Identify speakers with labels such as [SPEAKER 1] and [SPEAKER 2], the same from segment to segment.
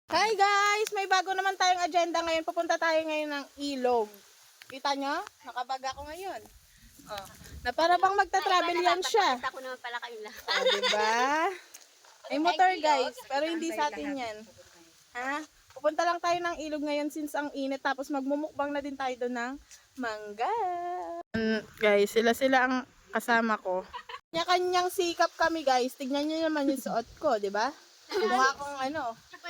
[SPEAKER 1] Hi guys! May bago naman tayong agenda ngayon. Pupunta tayo ngayon ng ilog. Kita nyo? Nakabag ako ngayon. Oh, na para bang magta-travel yan siya.
[SPEAKER 2] Ako naman pala kayo lahat.
[SPEAKER 1] Oh, diba? May motor guys, pero hindi sa atin yan. Ha? Pupunta lang tayo ng ilog ngayon since ang init. Tapos magmumukbang na din tayo doon ng mangga. Guys, sila ang kasama ko. Kanya-kanyang sikap kami guys. Tignan nyo naman yung suot ko, diba? Mukha akong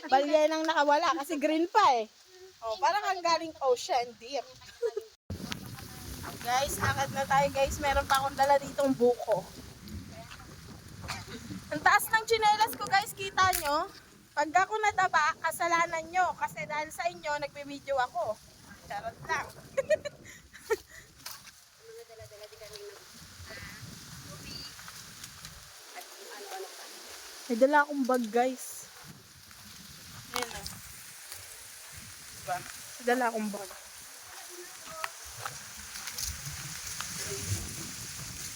[SPEAKER 1] balya nang nakawala kasi green pa eh. Oh, parang ang galing ocean deep. Guys, akad na tayo guys. Meron pa akong dala ditong buko. Ang taas ng tsinelas ko guys, kita nyo? Pag ako nadaba, kasalanan nyo. Kasi dahil sa inyo, nagbe-video ako. Charot lang. May dala akong bag guys. Ayan o. Diba? May dala akong bag.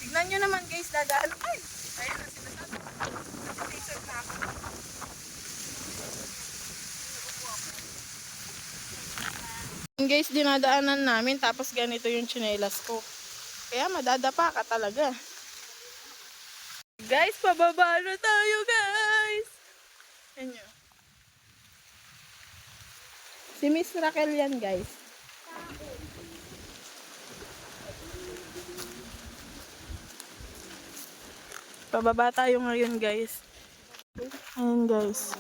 [SPEAKER 1] Tignan nyo naman guys, dadaan. Ay! Ayan na sinasabi. Nag-t-shirt na ako. Guys, dinadaanan namin tapos ganito yung tsinelas ko. Kaya madadapa ka talaga. Guys, pababa na tayo guys! Ayan nyo. Si Miss Raquel yan guys. Pababa tayo ngayon guys. Ayan guys.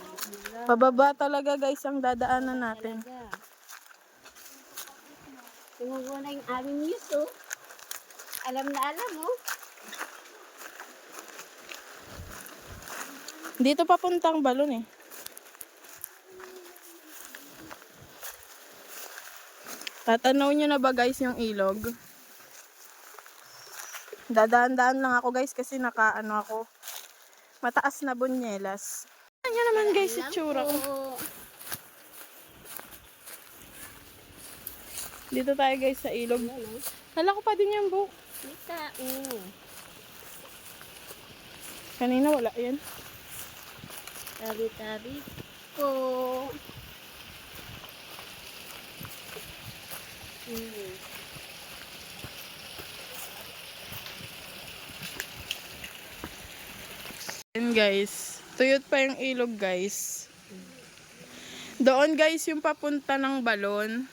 [SPEAKER 1] Pababa talaga guys ang dadaanan natin.
[SPEAKER 2] Tumubo na yung aming news, oh. Alam na alam, oh.
[SPEAKER 1] Dito papuntang balon eh. Tatanaw nyo na ba guys yung ilog? Dadaan-daan lang ako guys kasi nakaano ako. Mataas na bunyelas. Ano nyo naman guys itsura ko. Dito tayo guys sa ilog. Hala ko pa din yung buhok.
[SPEAKER 2] Kita, oh.
[SPEAKER 1] Kanina wala yan.
[SPEAKER 2] Tabi-tabi ko.
[SPEAKER 1] Ayan guys. Tuyot pa yung ilog guys. Doon guys yung papunta ng balon.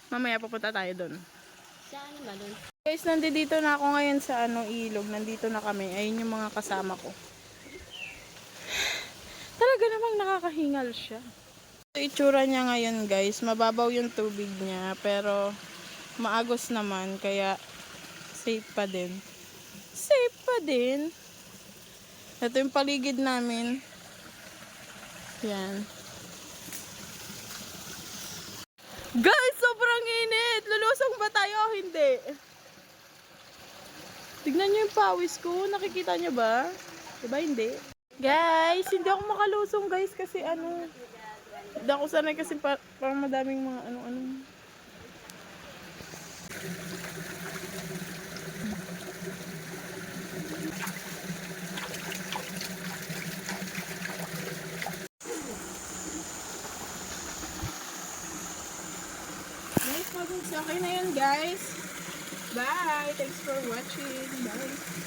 [SPEAKER 1] Mamaya papunta tayo doon.
[SPEAKER 2] Saan ba doon?
[SPEAKER 1] Guys, nandito na ako ngayon sa ilog. Nandito na kami. Ayun yung mga kasama ko. Talaga namang nakakahingal siya. Ito itsura niya ngayon guys. Mababaw yung tubig niya. Pero maagos naman. Kaya safe pa din. Safe pa din. Ito yung paligid namin. Yan. Guys, sobrang init. Lulusong ba tayo o hindi? Tignan nyo yung pawis ko. Nakikita nyo ba? Diba hindi? Guys, hindi ako makalusong guys kasi hindi ako sanay kasi parang madaming mga ano. Guys, okay na yun guys. Bye! Thanks for watching. Bye!